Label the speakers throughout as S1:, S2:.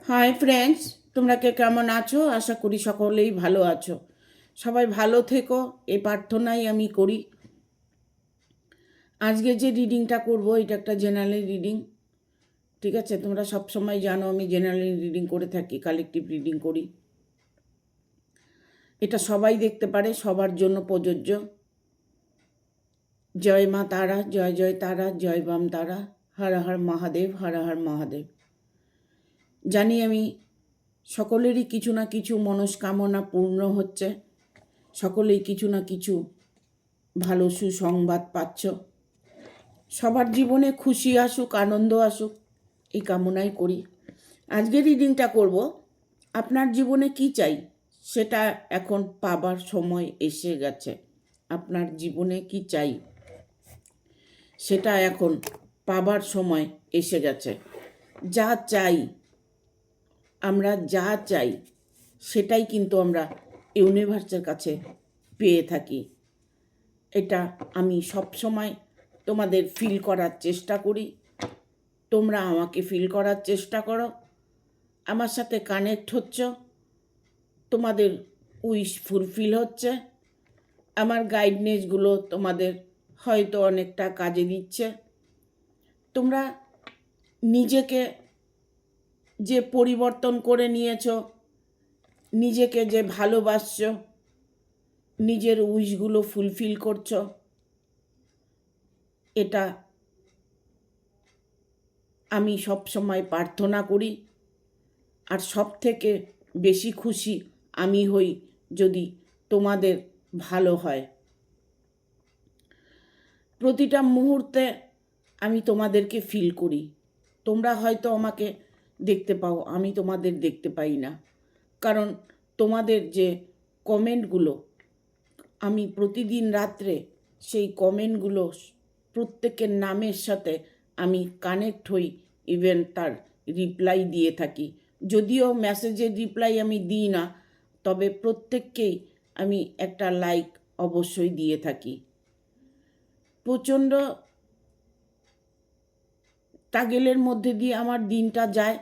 S1: Hi friends, তোমরা কে কেমন আছো? আশা করি সকলেই ভালো আছো। সবাই ভালো থেকো, এই প্রার্থনাই আমি করি। আজকে যে রিডিংটা করব এটা একটা জেনারেল রিডিং, ঠিক আছে? তোমরা সব সময় জানো আমি জেনারেল রিডিং করে থাকি, কালেকটিভ রিডিং করি। এটা সবাই দেখতে পারে, সবার জন্য প্রযোজ্য। জয় মা তারা, জয় জয় তারা, জয় বাম তারা, হর হর মহাদেব, হর হর মহাদেব। জানি আমি সকলেরই কিছু না কিছু মনস্কামনা পূর্ণ হচ্ছে, সকলেই কিছু না কিছু ভালো সুসংবাদ পাচ্ছ। সবার জীবনে খুশি আসুক, আনন্দ আসুক, এই কামনাই করি। আজকে রিডিংটা করব, আপনার জীবনে কি চাই সেটা এখন পাবার সময় এসে গেছে। আপনার জীবনে কি চাই সেটা এখন পাবার সময় এসে গেছে। যা চাই, আমরা যা চাই সেটাই কিন্তু আমরা ইউনিভার্সের কাছে পেয়ে থাকি। এটা আমি সব সময় তোমাদের ফিল করার চেষ্টা করি, তোমরা আমাকে ফিল করার চেষ্টা করো, আমার সাথে কানেক্ট হচ্ছ, তোমাদের উইশ ফুলফিল হচ্ছে, আমার গাইডনেসগুলো তোমাদের হয়তো অনেকটা কাজে দিচ্ছে। তোমরা নিজেকে যে পরিবর্তন করে নিয়েছো, নিজেকে যে ভালোবাসছো, নিজের উইশগুলো ফুলফিল করছো, এটা আমি সব সময় প্রার্থনা করি। আর সব থেকে বেশি খুশি আমি হই যদি তোমাদের ভালো হয়। প্রতিটা মুহূর্তে আমি তোমাদেরকে ফিল করি। তোমরা হয়তো আমাকে দেখতে পাও, আমি তোমাদের দেখতে পাই না, কারণ তোমাদের যে কমেন্টগুলো, আমি প্রতিদিন রাত্রে সেই কমেন্টগুলো প্রত্যেকের নামের সাথে আমি কানেক্ট হই, ইভেন তার রিপ্লাই দিয়ে থাকি। যদিও মেসেজের রিপ্লাই আমি দিই না, তবে প্রত্যেককেই আমি একটা লাইক অবশ্যই দিয়ে থাকি। প্রচণ্ড টাগেলের মধ্যে দিয়ে আমার দিনটা যায়,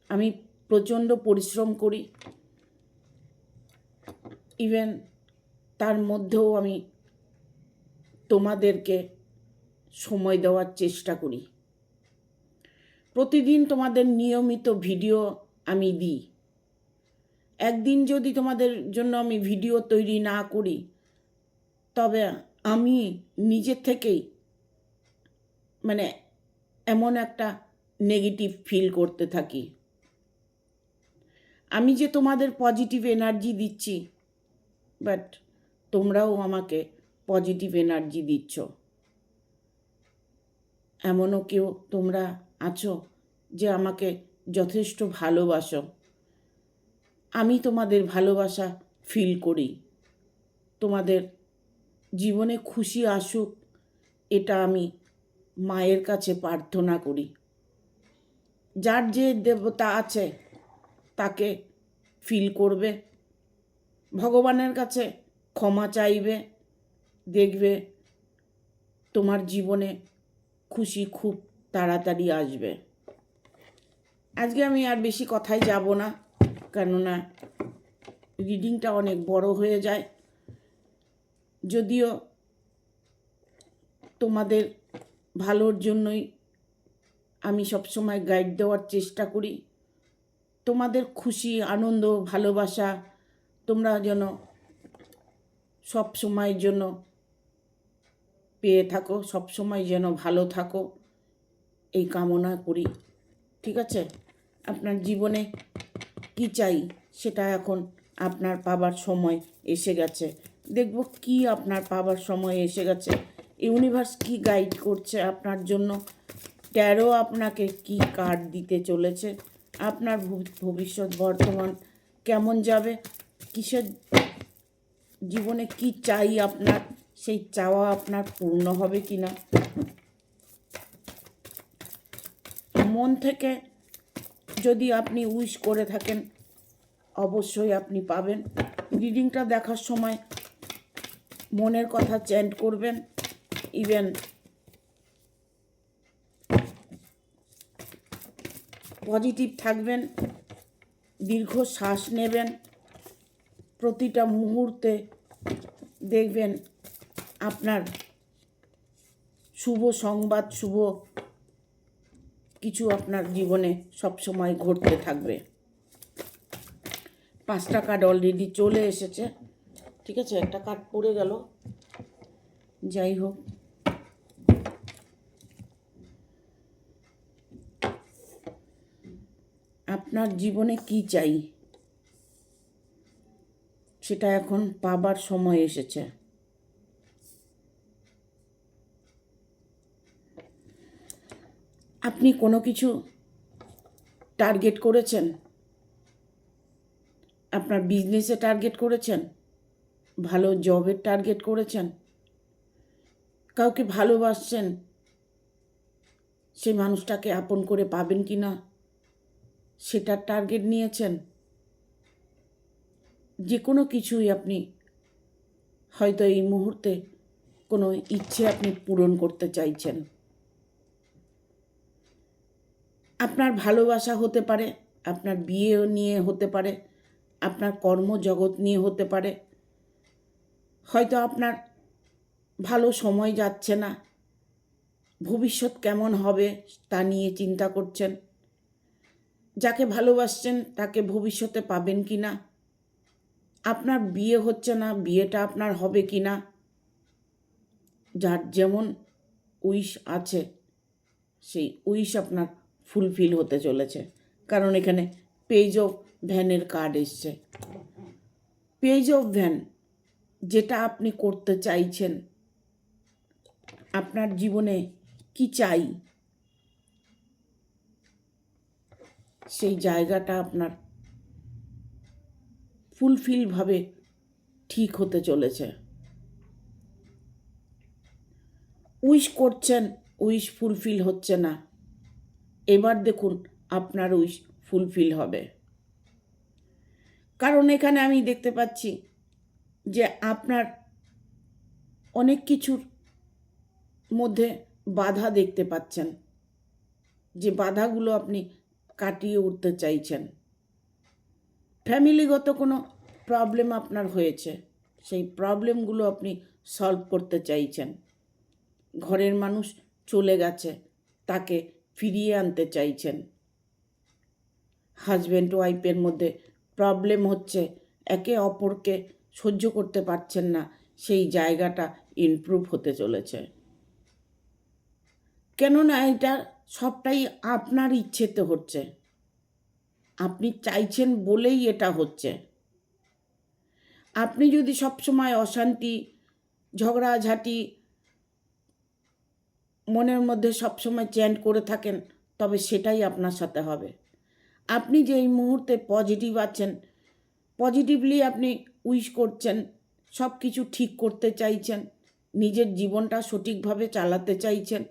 S1: আমি প্রচণ্ড পরিশ্রম করি, ইভেন তার মধ্যেও আমি তোমাদেরকে সময় দেওয়ার চেষ্টা করি। প্রতিদিন তোমাদের নিয়মিত ভিডিও আমি দিই। একদিন যদি তোমাদের জন্য আমি ভিডিও তৈরি না করি, তবে আমি নিজের থেকেই মানে এমন একটা নেগেটিভ ফিল করতে থাকি। আমি যে তোমাদের পজিটিভ এনার্জি দিচ্ছি, বাট তোমরাও আমাকে পজিটিভ এনার্জি দিচ্ছ। এমনও কেউ তোমরা আছো যে আমাকে যথেষ্ট ভালোবাসো। আমি তোমাদের ভালোবাসা ফিল করি। তোমাদের জীবনে খুশি আসুক, এটা আমি মায়ের কাছে প্রার্থনা করি। যার যে দেবতা আছে তাকে ফিল করবে, ভগবানের কাছে ক্ষমা চাইবে, দেখবে তোমার জীবনে খুশি খুব তাড়াতাড়ি আসবে। আজকে আমি আর বেশি কথায় যাব না, কেননা রিডিংটা অনেক বড় হয়ে যায়। যদিও তোমাদের ভালোর জন্যই আমি সবসময় গাইড দেওয়ার চেষ্টা করি। তোমাদের খুশি, আনন্দ, ভালোবাসা তোমরা যেন সব সময়ের জন্য পেয়ে থাকো, সব সময় যেন ভালো থাকো, এই কামনা করি। ঠিক আছে? আপনার জীবনে কি চাই সেটা এখন আপনার পাবার সময় এসে গেছে। দেখব কি আপনার পাবার সময় এসে গেছে, ইউনিভার্স কি গাইড করছে আপনার জন্য, ট্যারো আপনাকে কি কার্ড দিতে চলেছে, আপনার ভবিষ্যৎ বর্তমান কেমন যাবে, কিসের জীবনে কি চাই আপনার, সেই চাওয়া আপনার পূর্ণ হবে কি না। মন থেকে যদি আপনি উইশ করে থাকেন, অবশ্যই আপনি পাবেন। রিডিংটা দেখার সময় মনের কথা চ্যান্ট করবেন, ইভেন পজিটিভ থাকবেন, দীর্ঘ শ্বাস নেবেন। প্রতিটা মুহূর্তে দেখবেন আপনার শুভ সংবাদ, শুভ কিছু আপনার জীবনে সবসময় ঘটতে থাকবে। 5টা কার্ড অলরেডি চলে এসেছে। ঠিক আছে, একটা কার্ড পড়ে গেল, যাই হোক। আপনার জীবনে কি চাই সেটা এখন পাবার সময় এসেছে। আপনি কোনো কিছু টার্গেট করেছেন, আপনার বিজনেসে টার্গেট করেছেন, ভালো জবের টার্গেট করেছেন, কাউকে ভালোবাসছেন, সেই মানুষটাকে আপন করে পাবেন কি না সেটার টার্গেট নিয়েছেন। যে কোনো কিছুই আপনি হয়তো এই মুহূর্তে কোনো ইচ্ছে আপনি পূরণ করতে চাইছেন। আপনার ভালোবাসা হতে পারে, আপনার বিয়ে নিয়ে হতে পারে, আপনার কর্মজগৎ নিয়ে হতে পারে। হয়তো আপনার ভালো সময় যাচ্ছে না, ভবিষ্যৎ কেমন হবে তা নিয়ে চিন্তা করছেন। যাকে ভালোবাসছেন তাকে ভবিষ্যতে পাবেন কি না, আপনার বিয়ে হচ্ছে না, বিয়েটা আপনার হবে কি না। যার যেমন উইশ আছে সেই উইশ আপনার ফুলফিল হতে চলেছে। কারণ এখানে পেজ অফ ভ্যানের কার্ড এসছে। পেজ অফ ভ্যান, যেটা আপনি করতে চাইছেন, আপনার জীবনে কি চাই, সেই জায়গাটা আপনার ফুলফিলভাবে ঠিক হতে চলেছে। উইশ করছেন, উইশ ফুলফিল হচ্ছে না, এবার দেখুন আপনার উইশ ফুলফিল হবে। কারণ এখানে আমি দেখতে পাচ্ছি যে আপনার অনেক কিছুর মধ্যে বাধা দেখতে পাচ্ছেন, যে বাধাগুলো আপনি কাটিয়ে উঠতে চাইছেন। ফ্যামিলিগত কোনো প্রবলেম আপনার হয়েছে, সেই প্রবলেমগুলো আপনি সলভ করতে চাইছেন। ঘরের মানুষ চলে গেছে, তাকে ফিরিয়ে আনতে চাইছেন। হাজব্যান্ড ওয়াইফের মধ্যে প্রবলেম হচ্ছে, একে অপরকে সহ্য করতে পারছেন না, সেই জায়গাটা ইমপ্রুভ হতে চলেছে। কেননা এটা সবটাই আপনার ইচ্ছেতে হচ্ছে, আপনি চাইছেন বলেই এটা হচ্ছে। আপনি যদি সবসময় অশান্তি, ঝগড়াঝাটি মনের মধ্যে সবসময় চ্যান্ট করে থাকেন, তবে সেটাই আপনার সাথে হবে। আপনি যে এই মুহূর্তে পজিটিভ আছেন, পজিটিভলি আপনি উইশ করছেন, সব কিছু ঠিক করতে চাইছেন, নিজের জীবনটা সঠিকভাবে চালাতে চাইছেন,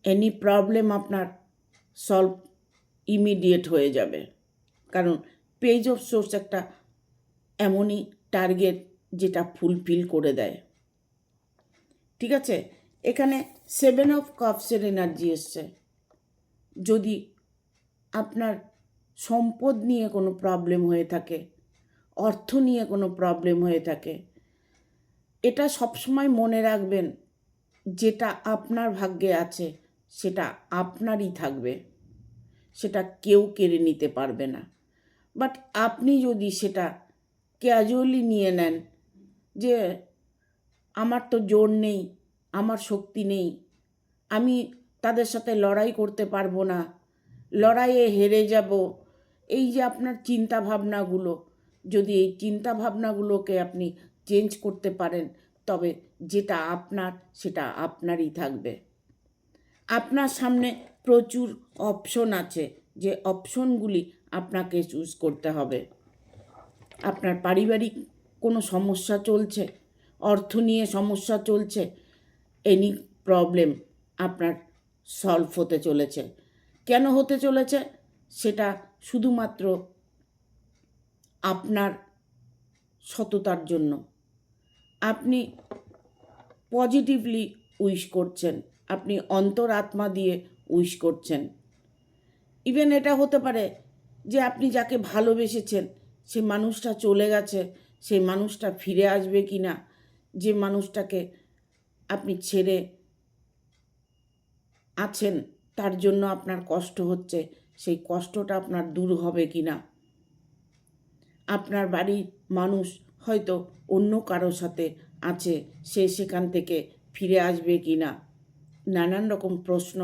S1: এনি প্রবলেম আপনার সলভ ইমিডিয়েট হয়ে যাবে। কারণ পেজ অফ সোর্স একটা এমনই টার্গেট যেটা ফুলফিল করে দেয়। ঠিক আছে, এখানে 7 অফ কাপসের এনার্জি এসছে। যদি আপনার সম্পদ নিয়ে কোনো প্রবলেম হয়ে থাকে, অর্থ নিয়ে কোনো প্রবলেম হয়ে থাকে, এটা সবসময় মনে রাখবেন, যেটা আপনার ভাগ্যে আছে সেটা আপনারই থাকবে, সেটা কেউ কেড়ে নিতে পারবে না। বাট আপনি যদি সেটা ক্যাজুয়ালি নিয়ে নেন, যে আমার তো জোর নেই, আমার শক্তি নেই, আমি তাদের সাথে লড়াই করতে পারবো না, লড়াইয়ে হেরে যাব, এই যে আপনার চিন্তা ভাবনাগুলো, যদি এই চিন্তা ভাবনাগুলোকে আপনি চেঞ্জ করতে পারেন, তবে যেটা আপনার সেটা আপনারই থাকবে। আপনার সামনে প্রচুর অপশন আছে, যে অপশনগুলি আপনাকে চুজ করতে হবে। আপনার পারিবারিক কোনো সমস্যা চলছে, অর্থ নিয়ে সমস্যা চলছে, এনি প্রবলেম আপনার সলভ হতে চলেছে। কেন হতে চলেছে সেটা শুধুমাত্র আপনার সততার জন্য। আপনি পজিটিভলি উইশ করছেন, আপনি অন্তরাত্মা দিয়ে উইশ করছেন। ইভেন এটা হতে পারে যে আপনি যাকে ভালোবেসেছেন সেই মানুষটা চলে গেছে, সেই মানুষটা ফিরে আসবে কি না, যে মানুষটাকে আপনি ছেড়ে আছেন তার জন্য আপনার কষ্ট হচ্ছে, সেই কষ্টটা আপনার দূর হবে কি না, আপনার বাড়ির মানুষ হয়তো অন্য কারোর সাথে আছে, সে সেখান থেকে ফিরে আসবে কি না, নানান রকম প্রশ্ন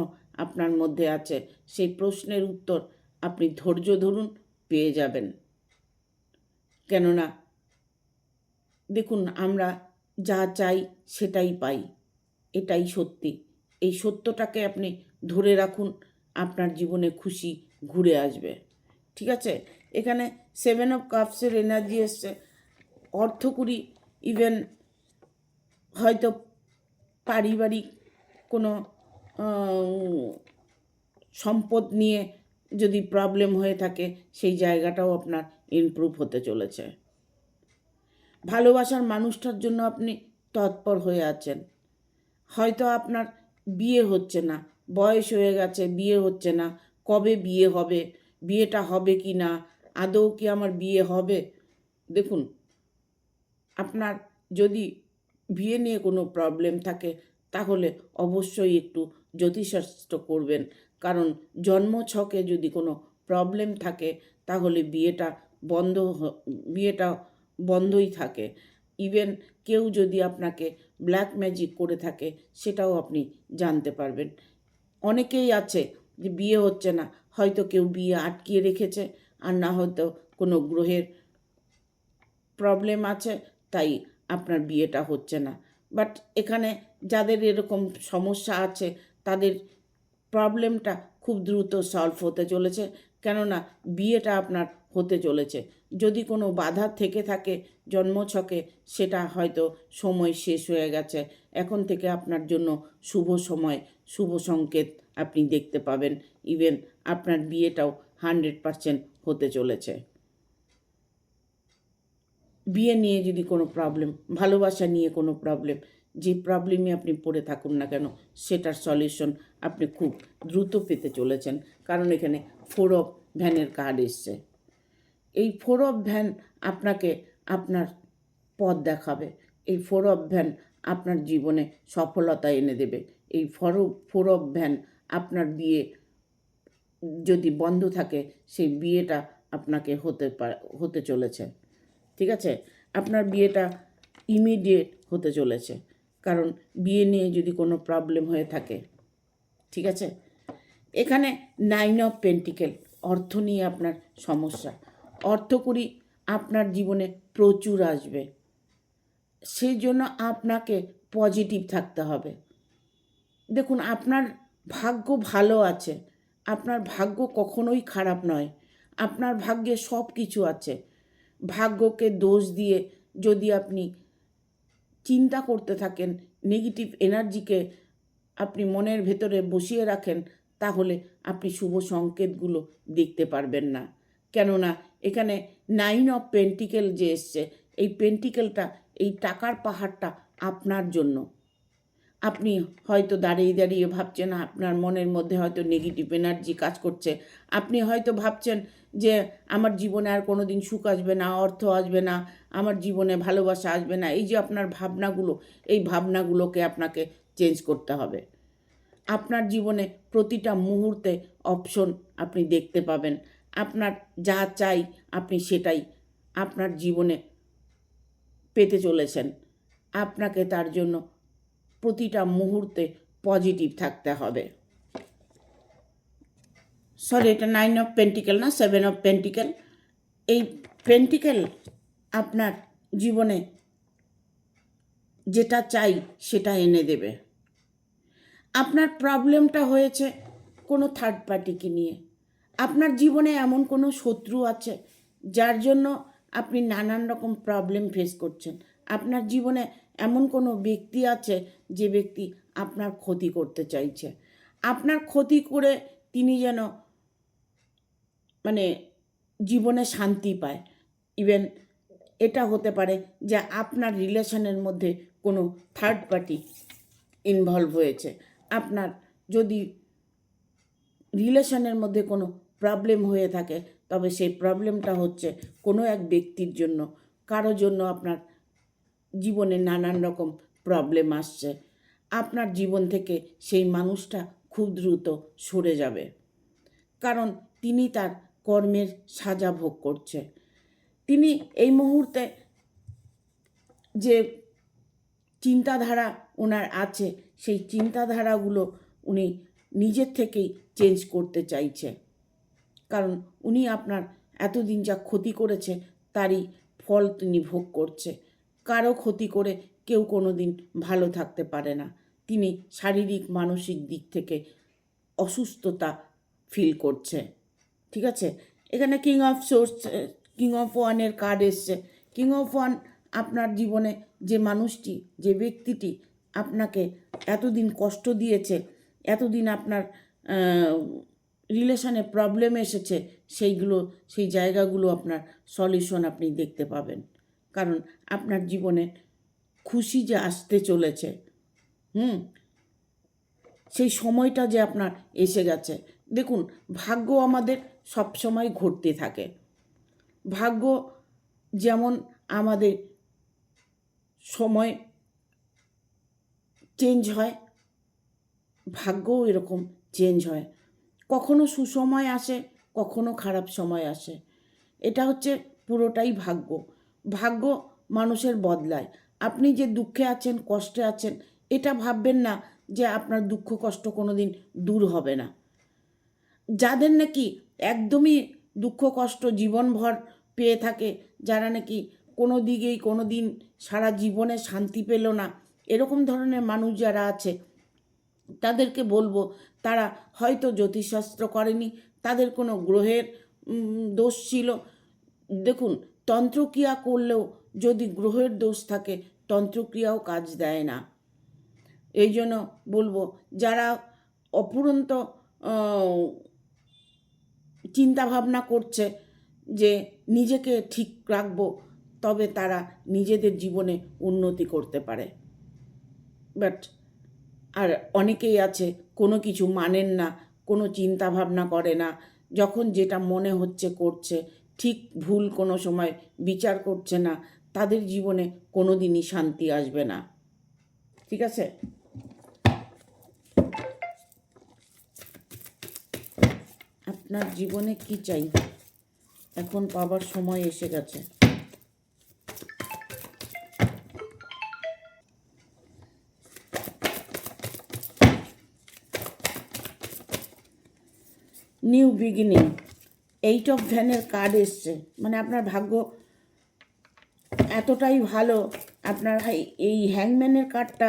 S1: আপনার মধ্যে আছে। সেই প্রশ্নের উত্তর আপনি ধৈর্য ধরুন, পেয়ে যাবেন। কেননা দেখুন, আমরা যা চাই সেটাই পাই, এটাই সত্যি। এই সত্যটাকে আপনি ধরে রাখুন, আপনার জীবনে খুশি ঘুরে আসবে। ঠিক আছে, এখানে 7 অফ কাপসের এনার্জি এসছে, অর্থকরী, ইভেন হয়তো পারিবারিক কোনো সম্পদ নিয়ে যদি প্রবলেম হয়ে থাকে সেই জায়গাটাও আপনার ইমপ্রুভ হতে চলেছে। ভালোবাসার মানুষটার জন্য আপনি তৎপর হয়ে আছেন। হয়তো আপনার বিয়ে হচ্ছে না, বয়স হয়ে গেছে, বিয়ে হচ্ছে না, কবে বিয়ে হবে, বিয়েটা হবে কি না, আদৌ কি আমার বিয়ে হবে। দেখুন, আপনার যদি বিয়ে নিয়ে কোনো প্রবলেম থাকে তাহলে অবশ্যই একটু জ্যোতিষশাস্ত্র করবেন, কারণ জন্মছকে যদি কোনো প্রবলেম থাকে তাহলে বিয়েটা বন্ধই থাকে। ইভেন কেউ যদি আপনাকে ব্ল্যাক ম্যাজিক করে থাকে সেটাও আপনি জানতে পারবেন। অনেকেই আছে যে বিয়ে হচ্ছে না, হয়তো কেউ বিয়ে আটকিয়ে রেখেছে, আর না হয়তো কোনো গ্রহের প্রবলেম আছে, তাই আপনার বিয়েটা হচ্ছে না। বাট এখানে যাদের এরকম সমস্যা আছে তাদের প্রবলেমটা খুব দ্রুত সলভ হতে চলেছে, কেননা বিয়েটা আপনার হতে চলেছে। যদি কোনো বাধা থেকে থাকে জন্মছকে, সেটা হয়তো সময় শেষ হয়ে গেছে, এখন থেকে আপনার জন্য শুভ সময়, শুভ সংকেত আপনি দেখতে পাবেন। ইভেন আপনার বিয়েটাও 100% হতে চলেছে। বিয়ে নিয়ে যদি কোনো প্রবলেম, ভালোবাসা নিয়ে কোনো প্রবলেম, যে প্রবলেমে আপনি পড়ে থাকুন না কেন, সেটার সলিউশন আপনি খুব দ্রুত পেতে চলেছেন, কারণ এখানে 4 অফ ভ্যানের কার্ড এসছে। এই 4 অফ ভ্যান আপনাকে আপনার পথ দেখাবে। এই 4 অফ ভ্যান আপনার জীবনে সফলতা এনে দেবে। এই 4 অফ ভ্যান আপনার বিয়ে যদি বন্ধ থাকে সেই বিয়েটা আপনাকে হতে চলেছে। ঠিক আছে, আপনার বিয়েটা ইমিডিয়েট হতে চলেছে, কারণ বিয়ে নিয়ে যদি কোনো প্রবলেম হয়ে থাকে। ঠিক আছে, এখানে 9 অফ পেন্টিকেল, অর্থ নিয়ে আপনার সমস্যা, অর্থকরী আপনার জীবনে প্রচুর আসবে, সেই জন্য আপনাকে পজিটিভ থাকতে হবে। দেখুন, আপনার ভাগ্য ভালো আছে, আপনার ভাগ্য কখনোই খারাপ নয়, আপনার ভাগ্যে সব কিছু আছে। ভাগ্যকে দোষ দিয়ে যদি আপনি চিন্তা করতে থাকেন, নেগেটিভ এনার্জিকে আপনি মনের ভেতরে বসিয়ে রাখেন, তাহলে আপনি শুভ সংকেতগুলো দেখতে পারবেন না। কেননা এখানে 9 অফ পেন্টিকেল যে এসছে, এই পেন্টিকেলটা, এই টাকার পাহাড়টা আপনার জন্য। আপনি হয়তো দাঁড়িয়ে দাঁড়িয়ে ভাবছেন, আপনার মনের মধ্যে হয়তো নেগেটিভ এনার্জি কাজ করছে, আপনি হয়তো ভাবছেন যে আমার জীবনে আর কোনো দিন সুখ আসবে না, অর্থ আসবে না, আমার জীবনে ভালোবাসা আসবে না। এই যে আপনার ভাবনাগুলো, এই ভাবনাগুলোকে আপনাকে চেঞ্জ করতে হবে। আপনার জীবনে প্রতিটা মুহূর্তে অপশন আপনি দেখতে পাবেন, আপনার যা চাই আপনি সেটাই আপনার জীবনে পেতে চলেছেন। আপনাকে তার জন্য প্রতিটা মুহূর্তে পজিটিভ থাকতে হবে। সরি, এটা 9 অফ পেন্টিকেল না, 7 অফ পেন্টিকেল। এই পেন্টিকেল আপনার জীবনে যেটা চাই সেটা এনে দেবে। আপনার প্রবলেমটা হয়েছে কোনো থার্ড পার্টিকে নিয়ে, আপনার জীবনে এমন কোনো শত্রু আছে যার জন্য আপনি নানান রকম প্রবলেম ফেস করছেন, আপনার জীবনে এমন কোনো ব্যক্তি আছে যে ব্যক্তি আপনার ক্ষতি করতে চাইছে, আপনার ক্ষতি করে তিনি যেন জীবনে শান্তি পায়। ইভেন এটা হতে পারে যে আপনার রিলেশনের মধ্যে কোনো থার্ড পার্টি ইনভলভ হয়েছে। আপনার যদি রিলেশনের মধ্যে কোনো প্রবলেম হয়ে থাকে, তবে সেই প্রবলেমটা হচ্ছে কোনো এক ব্যক্তির জন্য, কারো জন্য আপনার জীবনে নানান রকম প্রবলেম আসছে। আপনার জীবন থেকে সেই মানুষটা খুব দ্রুত সরে যাবে, কারণ তিনি তার কর্মের সাজা ভোগ করছে। তিনি এই মুহূর্তে যে চিন্তাধারা ওনার আছে, সেই চিন্তাধারাগুলো উনি নিজের থেকেই চেঞ্জ করতে চাইছে, কারণ উনি আপনার এতদিন যা ক্ষতি করেছে তারই ফল তিনি ভোগ করছে। কারো ক্ষতি করে কেউ কোনো দিন ভালো থাকতে পারে না। তিনি শারীরিক মানসিক দিক থেকে অসুস্থতা ফিল করছে। ঠিক আছে, এখানে king of swords, king of ওয়ানের কার্ড এসছে। কিং অফ ওয়ান আপনার জীবনে যে মানুষটি, যে ব্যক্তিটি আপনাকে এতদিন কষ্ট দিয়েছে, এতদিন আপনার রিলেশনে প্রবলেম এসেছে, সেই জায়গাগুলো আপনার সলিউশন আপনি দেখতে পাবেন, কারণ আপনার জীবনে খুশি যে আসতে চলেছে, সেই সময়টা যে আপনার এসে গেছে। দেখুন, ভাগ্য আমাদের সবসময় ঘটতে থাকে। ভাগ্য যেমন আমাদের সময় চেঞ্জ হয়, ভাগ্যও এরকম চেঞ্জ হয়। কখনো সুসময় আসে, কখনো খারাপ সময় আসে। এটা হচ্ছে পুরোটাই ভাগ্য। ভাগ্য মানুষের বদলায়। আপনি যে দুঃখে আছেন, কষ্টে আছেন, এটা ভাববেন না যে আপনার দুঃখ কষ্ট কোনো দিন দূর হবে না। যাদের নাকি একদমই দুঃখ কষ্ট জীবনভর পেয়ে থাকে, যারা নাকি কোনো দিকেই কোনো দিন সারা জীবনে শান্তি পেল না, এরকম ধরনের মানুষ যারা আছে, তাদেরকে বলবো তারা হয়তো জ্যোতিষশাস্ত্র করেনি, তাদের কোনো গ্রহের দোষ ছিল। দেখুন, তন্ত্রক্রিয়া করলেও যদি গ্রহের দোষ থাকে, তন্ত্রক্রিয়াও কাজ দেয় না। এই জন্য বলবো, যারা অফুরন্ত চিন্তাভাবনা করছে যে নিজেকে ঠিক রাখবো, তবে তারা নিজেদের জীবনে উন্নতি করতে পারে। বাট আর অনেকেই আছে কোনো কিছু মানেন না, কোনো চিন্তা ভাবনা করে না, যখন যেটা মনে হচ্ছে করছে, ঠিক ভুল কোনো সময় বিচার করছে না, তাদের জীবনে কোনো দিনই শান্তি আসবে না। ঠিক আছে, আপনার জীবনে কি চাই এখন পাবার সময় এসে গেছে। নিউ বিগিনিং, 8 অফ ভ্যানের কার্ড এসছে, মানে আপনার ভাগ্য এতটাই ভালো। আপনার এই হ্যাংম্যানের কার্ডটা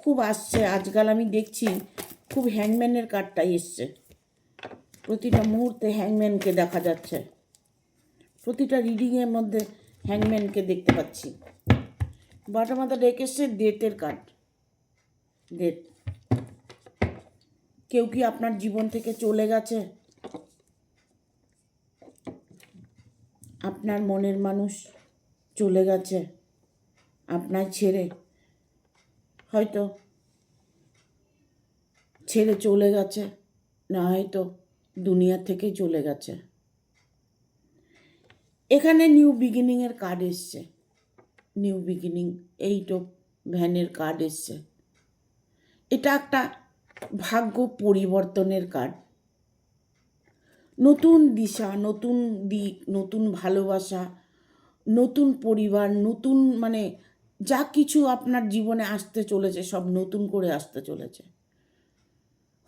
S1: খুব আসছে আজকাল, আমি দেখছি খুব হ্যাংম্যানের কার্ডটাই এসছে। প্রতিটা মুহূর্তে হ্যাংম্যানকে দেখা যাচ্ছে, প্রতিটা রিডিংয়ের মধ্যে হ্যাংম্যানকে দেখতে পাচ্ছি। বাটা মাথা ডেকে এসছে ডেথের কার্ড। ডেথ, কেউ কি আপনার জীবন থেকে চলে গেছে? আপনার মনের মানুষ চলে গেছে আপনার ছেড়ে, হয়তো ছেড়ে চলে গেছে, না হয়তো দুনিয়া থেকে চলে গেছে। এখানে নিউ বিগিনিংয়ের কার্ড এসছে, নিউ বিগিনিং, 8 অফ ভ্যানের কার্ড এসছে। এটা একটা ভাগ্য পরিবর্তনের কার্ড। নতুন দিশা, নতুন দিক, নতুন ভালোবাসা, নতুন পরিবার, নতুন মানে যা কিছু আপনার জীবনে আসতে চলেছে সব নতুন করে আসতে চলেছে।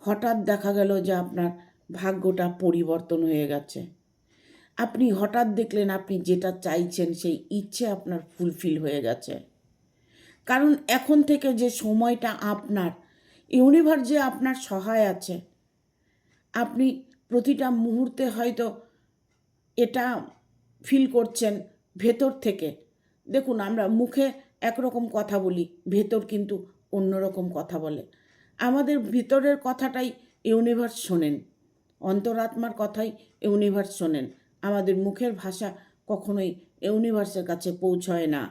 S1: হঠাৎ দেখা গেল যে আপনার ভাগ্যটা পরিবর্তন হয়ে গেছে। আপনি হঠাৎ দেখলেন আপনি যেটা চাইছেন সেই ইচ্ছে আপনার ফুলফিল হয়ে গেছে। কারণ এখন থেকে যে সময়টা আপনার, ইউনিভার্স যে আপনার সহায় আছে, আপনি প্রতিটা মুহূর্তে হয়তো এটা ফিল করছেন ভেতর থেকে। দেখুন, আমরা মুখে একরকম কথা বলি, ভেতর কিন্তু অন্যরকম কথা বলে। আমাদের ভিতরের কথাটাই ইউনিভার্স শোনেন, অন্তরাত্মার কথাই ইউনিভার্স শোনেন। আমাদের মুখের ভাষা কখনোই ইউনিভার্সের কাছে পৌঁছয় না।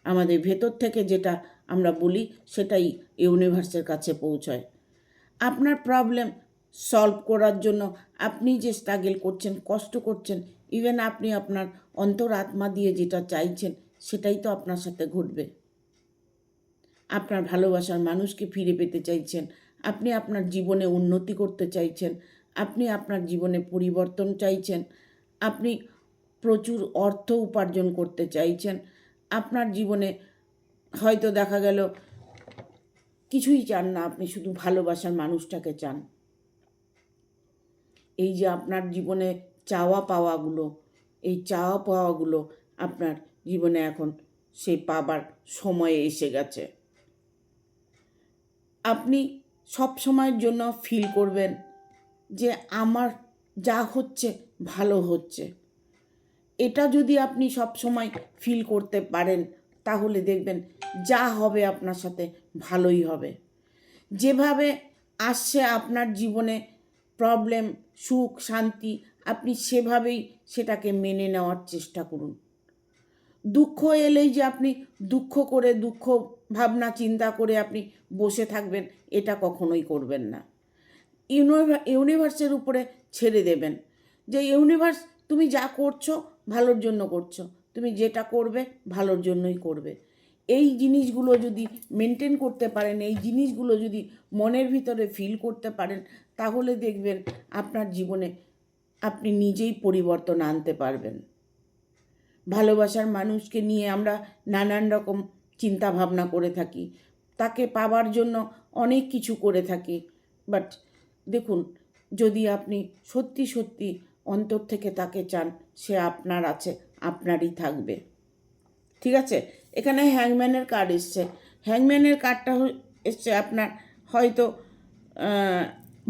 S1: আমাদের ভেতর থেকে যেটা আমরা বলি সেটাই ইউনিভার্সের কাছে পৌঁছয়। আপনার প্রবলেম সলভ করার জন্য আপনি যে স্ট্রাগল করছেন, কষ্ট করছেন, ইভেন আপনি আপনার অন্তরাত্মা দিয়ে যেটা চাইছেন সেটাই তো আপনার সাথে ঘটবে। আপনার ভালোবাসার মানুষকে ফিরে পেতে চাইছেন, আপনি আপনার জীবনে উন্নতি করতে চাইছেন, আপনি আপনার জীবনে পরিবর্তন চাইছেন, আপনি প্রচুর অর্থ উপার্জন করতে চাইছেন, আপনার জীবনে হয়তো দেখা গেল কিছুই চান না, আপনি শুধু ভালোবাসার মানুষটাকে চান। এই যে আপনার জীবনে চাওয়া পাওয়াগুলো, এই চাওয়া পাওয়াগুলো আপনার জীবনে এখন সেই পাবার সময়ে এসে গেছে। আপনি সব সময়ের জন্য ফিল করবেন যে আমার যা হচ্ছে ভালো হচ্ছে। এটা যদি আপনি সব সময় ফিল করতে পারেন তাহলে দেখবেন যা হবে আপনার সাথে ভালোই হবে। যেভাবে আসছে আপনার জীবনে প্রবলেম, সুখ, শান্তি, আপনি সেভাবেই সেটাকে মেনে নেওয়ার চেষ্টা করুন। দুঃখ এলেই যে আপনি দুঃখ করে, দুঃখ ভাবনা চিন্তা করে আপনি বসে থাকবেন, এটা কখনোই করবেন না। ইউনিভার্সের উপরে ছেড়ে দেবেন যে ইউনিভার্স তুমি যা করছো ভালোর জন্য করছো, তুমি যেটা করবে ভালোর জন্যই করবে। এই জিনিসগুলো যদি মেনটেন করতে পারেন, এই জিনিসগুলো যদি মনের ভিতরে ফিল করতে পারেন, তাহলে দেখবেন আপনার জীবনে আপনি নিজেই পরিবর্তন আনতে পারবেন। ভালোবাসার মানুষকে নিয়ে আমরা নানান রকম চিন্তা ভাবনা করে থাকি, তাকে পাওয়ার জন্য অনেক কিছু করে থাকি। বাট দেখুন, যদি আপনি সত্যি সত্যি অন্তর থেকে তাকে চান, সে আপনার আছে, আপনারই থাকবে। ঠিক আছে, এখানে হ্যাংম্যানের কার্ড এসছে। হ্যাংম্যানের কার্ডটা এসছে আপনার হয়তো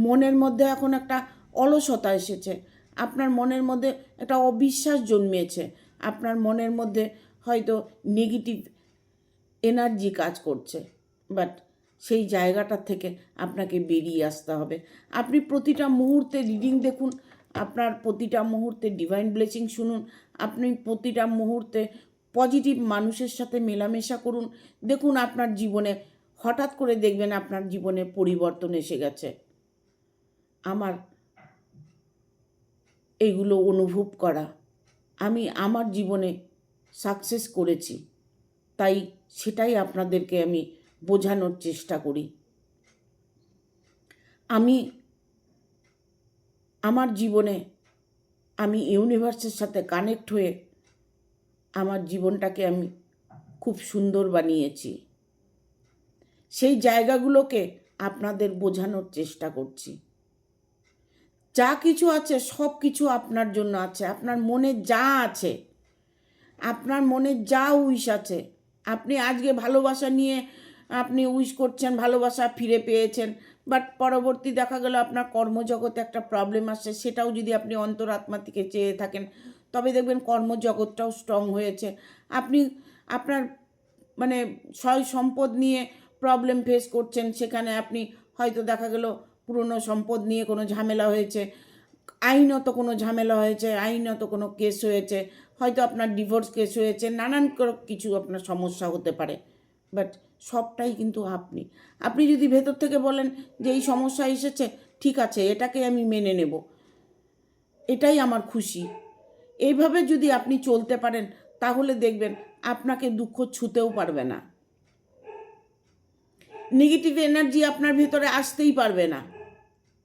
S1: মনের মধ্যে এখন একটা অলসতা এসেছে, আপনার মনের মধ্যে একটা অবিশ্বাস জন্মেছে, আপনার মনের মধ্যে হয়তো নেগেটিভ এনার্জি কাজ করছে। বাট সেই জায়গাটার থেকে আপনাকে বেরিয়ে আসতে হবে। আপনি প্রতিটা মুহূর্তে রিডিং দেখুন, আপনার প্রতিটা মুহূর্তে ডিভাইন ব্লেসিং শুনুন, আপনি প্রতিটা মুহূর্তে পজিটিভ মানুষের সাথে মেলামেশা করুন। দেখুন আপনার জীবনে হঠাৎ করে দেখবেন আপনার জীবনে পরিবর্তন এসে গেছে। আমার এইগুলো অনুভব করা, আমি আমার জীবনে সাকসেস করেছি, তাই সেটাই আপনাদেরকে আমি বোঝানোর চেষ্টা করি। আমি আমার জীবনে আমি ইউনিভার্সের সাথে কানেক্ট হয়ে আমার জীবনটাকে আমি খুব সুন্দর বানিয়েছি। সেই জায়গাগুলোকে আপনাদের বোঝানোর চেষ্টা করছি। যা কিছু আছে সব কিছু আপনার জন্য আছে। আপনার মনে যা আছে, আপনার মনে যা উইশ আছে, আপনি আজকে ভালোবাসা নিয়ে আপনি উইশ করছেন, ভালোবাসা ফিরে পেয়েছেন, বাট পরবর্তী দেখা গেল আপনার কর্মজগতে একটা প্রবলেম আসছে, সেটাও যদি আপনি অন্তরাত্মা থেকে চেয়ে থাকেন তবে দেখবেন কর্মজগৎটাও স্ট্রং হয়েছে। আপনি আপনার মানে সয় সম্পদ নিয়ে প্রবলেম ফেস করছেন, সেখানে আপনি হয়তো দেখা গেল পুরনো সম্পদ নিয়ে কোনো ঝামেলা হয়েছে, আইনত কোনো ঝামেলা হয়েছে, আইনত কোনো কেস হয়েছে, হয়তো আপনার ডিভোর্স কেস হয়েছে, নানান কিছু আপনার সমস্যা হতে পারে। বাট সবটাই কিন্তু আপনি যদি ভেতর থেকে বলেন যে এই সমস্যা এসেছে, ঠিক আছে, এটাকে আমি মেনে নেব, এটাই আমার খুশি, এইভাবে যদি আপনি চলতে পারেন তাহলে দেখবেন আপনাকে দুঃখ ছুঁতেও পারবে না, নেগেটিভ এনার্জি আপনার ভিতরে আসতেই পারবে না।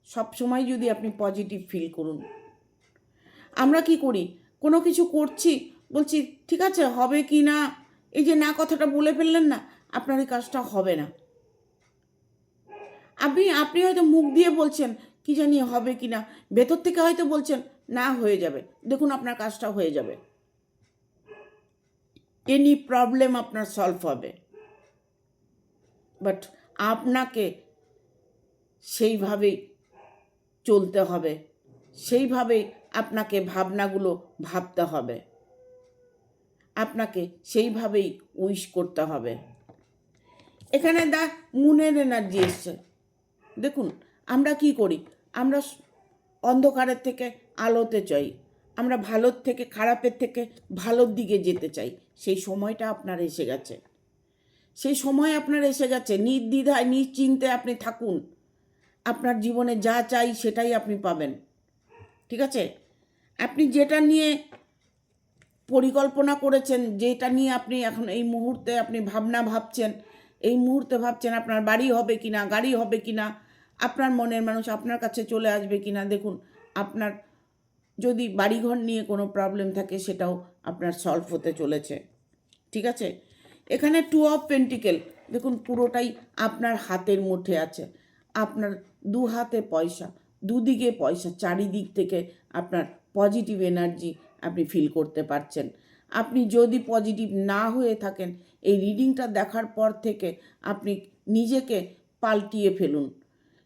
S1: সব সময় যদি আপনি পজিটিভ ফিল করুন। আমরা কি করি, কোনো কিছু করছি, বলছি ঠিক আছে হবে কি না, এই যে না কথাটা বলে ফেললেন না, আপনার এই কাজটা হবে না। আপনি হয়তো মুখ দিয়ে বলছেন কি জানি হবে কি না, ভেতর থেকে হয়তো বলছেন না হয়ে যাবে, দেখুন আপনার কাজটা হয়ে যাবে, এনি প্রবলেম আপনার সলভ হবে। বাট আপনাকে সেইভাবেই চলতে হবে, সেইভাবেই আপনাকে ভাবনাগুলো ভাবতে হবে, আপনাকে সেইভাবেই উইশ করতে হবে। এখানে মুনের এনার্জি এসছে। দেখুন আমরা কি করি, আমরা অন্ধকারের থেকে আলোতে চাই, আমরা ভালোর থেকে খারাপের থেকে ভালোর দিকে যেতে চাই। সেই সময়টা আপনার এসে গেছে, সেই সময় আপনার এসে গেছে। নির্দ্বিধায় নিশ্চিন্তে আপনি থাকুন, আপনার জীবনে যা চাই সেটাই আপনি পাবেন। ঠিক আছে? আপনি যেটা নিয়ে পরিকল্পনা করেছেন, যেটা নিয়ে আপনি এখন এই মুহূর্তে আপনি ভাবছেন, এই মুহূর্তে ভাবছেন আপনার বাড়ি হবে কি না, গাড়ি হবে কি না, আপনার মনের মানুষ আপনার কাছে চলে আসবে কি না, দেখুন আপনার যদি বাড়িঘর নিয়ে কোনো প্রবলেম থাকে সেটাও আপনার সলভ হতে চলেছে। ঠিক আছে? এখানে 2 অফ পেন্টিকেল, দেখুন পুরোটাই আপনার হাতের মুঠে আছে। আপনার দু হাতে পয়সা, দুদিকে পয়সা, চারিদিক থেকে আপনার পজিটিভ এনার্জি আপনি ফিল করতে পারছেন। আপনি যদি পজিটিভ না হয়ে থাকেন, এই রিডিংটা দেখার পর থেকে আপনি নিজেকে পাল্টিয়ে ফেলুন,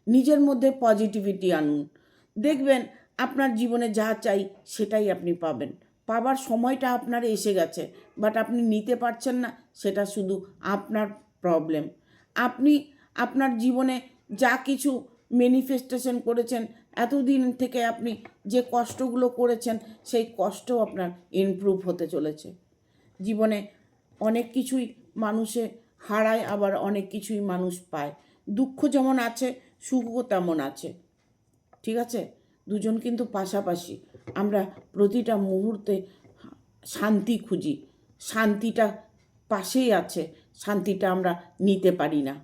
S1: নিজের মধ্যে পজিটিভিটি আনুন। দেখবেন আপনার জীবনে যা চাই সেটাই আপনি পাবেন। পাবার সময়টা আপনার এসে গেছে, বাট আপনি নিতে পারছেন না, সেটা শুধু আপনার প্রবলেম। আপনি আপনার জীবনে যা কিছু ম্যানিফেস্টেশন করেছেন, এতদিন থেকে আপনি যে কষ্টগুলো করেছেন, সেই কষ্টও আপনার ইমপ্রুভ হতে চলেছে। জীবনে অনেক কিছুই মানুষে হারায়, আবার অনেক কিছুই মানুষ পায়। দুঃখ যেমন আছে, সুখও তেমন আছে। ঠিক আছে? দুজন কিন্তু পাশাপাশি। আমরা প্রতিটা মুহূর্তে শান্তি খুঁজি, শান্তিটা পাশেই আছে, শান্তিটা আমরা নিতে পারি না।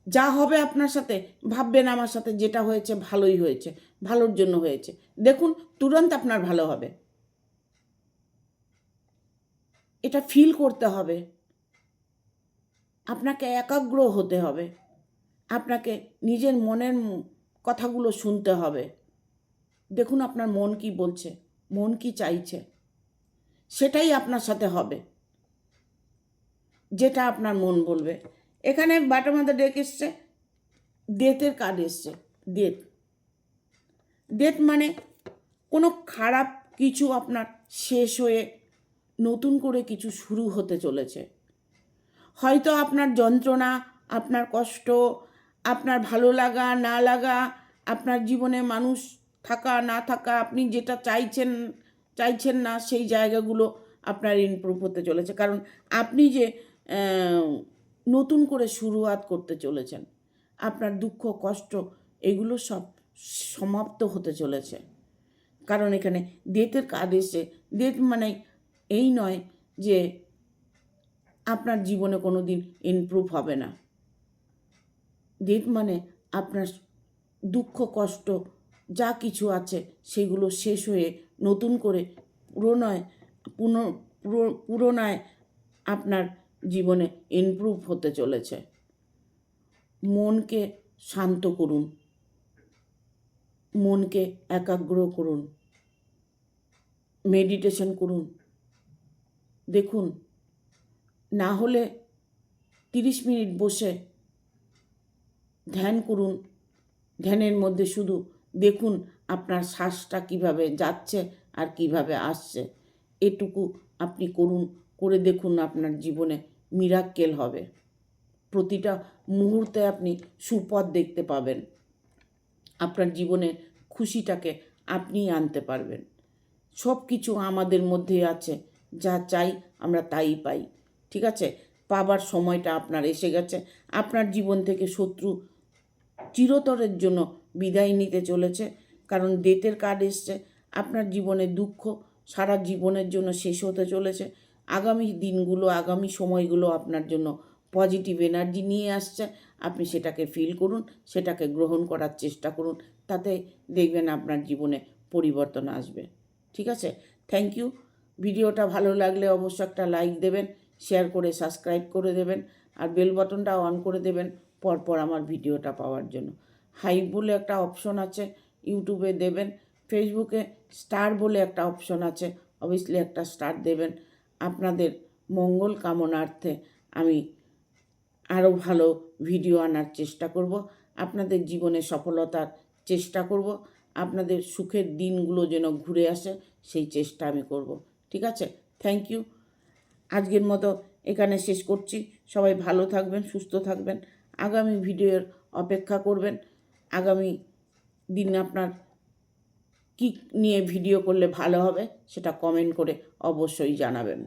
S1: যা হবে আপনার সাথে, ভাববেন আমার সাথে যেটা হয়েছে ভালোই হয়েছে, ভালোর জন্য হয়েছে। দেখুন তুরন্ত আপনার ভালো হবে। এটা ফিল করতে হবে, আপনাকে একাগ্র হতে হবে, আপনাকে নিজের মনের কথাগুলো শুনতে হবে। দেখুন আপনার মন কি বলছে, মন কি চাইছে, সেটাই আপনার সাথে হবে, যেটা আপনার মন বলবে। এখানে বটম অফ দ্য ডেক এসছে, ডেথের কার্ড এসছে। ডেথ মানে কোনো খারাপ কিছু আপনার শেষ হয়ে নতুন করে কিছু শুরু হতে চলেছে। হয়তো আপনার যন্ত্রণা, আপনার কষ্ট, আপনার ভালো লাগা না লাগা, আপনার জীবনে মানুষ থাকা না থাকা, আপনি যেটা চাইছেন না, সেই জায়গাগুলো আপনার ইমপ্রুভ হতে চলেছে। কারণ আপনি যে নতুন করে শুরুয়াত করতে চলেছেন, আপনার দুঃখ কষ্ট এগুলো সব সমাপ্ত হতে চলেছে। কারণ এখানে ডেথের কার্ড এসে, ডেথ মানে এই নয় যে আপনার জীবনে কোনো দিন ইমপ্রুভ হবে না। ডেথ মানে আপনার দুঃখ কষ্ট যা কিছু আছে সেগুলো শেষ হয়ে নতুন করে পুনরায় আপনার জীবনে ইমপ্রুভ হতে চলেছে। মনকে শান্ত করুন, মনকে একাগ্র করুন, মেডিটেশন করুন। দেখুন না হলে 30 মিনিট বসে ধ্যান করুন। ধ্যানের মধ্যে শুধু দেখুন আপনার শ্বাসটা কিভাবে যাচ্ছে আর কিভাবে আসছে। এটুকু আপনি করুন, করে দেখুন আপনার জীবনে মিরাক্কেল হবে। প্রতিটা মুহূর্তে আপনি সুপথ দেখতে পাবেন। আপনার জীবনে খুশিটাকে আপনিই আনতে পারবেন। সব কিছু আমাদের মধ্যেই আছে, যা চাই আমরা তাই পাই। ঠিক আছে? পাবার সময়টা আপনার এসে গেছে। আপনার জীবন থেকে শত্রু চিরতরের জন্য বিদায় নিতে চলেছে। কারণ ডেথের কার্ড এসছে, আপনার জীবনে দুঃখ সারা জীবনের জন্য শেষ হতে চলেছে। আগামী দিনগুলো, আগামী সময়গুলো আপনার জন্য পজিটিভ এনার্জি নিয়ে আসছে। আপনি সেটাকে ফিল করুন, সেটাকে গ্রহণ করার চেষ্টা করুন, তাতে দেখবেন আপনার জীবনে পরিবর্তন আসবে। ঠিক আছে? Thank you. ভিডিওটা ভালো লাগলে অবশ্যই একটা লাইক দেবেন, শেয়ার করে সাবস্ক্রাইব করে দেবেন, আর বেল বাটনটা অন করে দেবেন পরপর আমার ভিডিওটা পাওয়ার জন্য। হাইপ বলে একটা অপশন আছে, ইউটিউবে দেবেন। ফেসবুকে স্টার বলে একটা অপশন আছে, অবভিয়াসলি একটা স্টার দেবেন। আপনাদের মঙ্গল কামনার্থে আমি আরও ভালো ভিডিও আনার চেষ্টা করব, আপনাদের জীবনে সফলতার চেষ্টা করব, আপনাদের সুখের দিনগুলো যেন ঘুরে আসে সেই চেষ্টা আমি করব। ঠিক আছে? Thank you. আজকের মতো এখানে শেষ করছি। সবাই ভালো থাকবেন, সুস্থ থাকবেন, আগামী ভিডিওর অপেক্ষা করবেন। আগামী দিন আপনার কী নিয়ে ভিডিও করলে ভালো হবে সেটা কমেন্ট করে অবশ্যই জানাবেন।